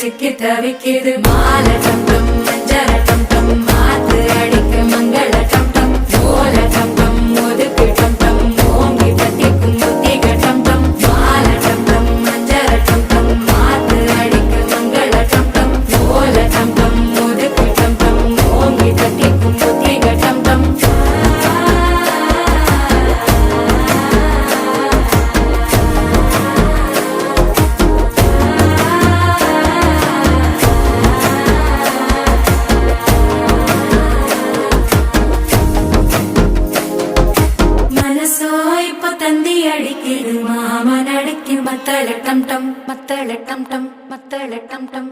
சிக்கி தவிக்கிது மால டம் டம் மஞ்சர டம் டம் மாத்து அடிக்க மங்கள டம் டம் ஓல டம் டம் ஒதுக்கு டம் டம் ஓங்கி தட்டிக்கும் புத்திக டம் டம் மால டம் டம் மஞ்சர டம் டம் மாத்து அடிக்க மங்கள டம் டம் ஓல டம் டம் ஒதுக்கு டம் டம் ஓங்கி தட்டிக்கும் புத்திக டம் டம் தந்தி அடிக்கிது மாமன் அடிக்கு மத்தள டம் டம் மத்தள டம் டம் மத்தள டம் டம்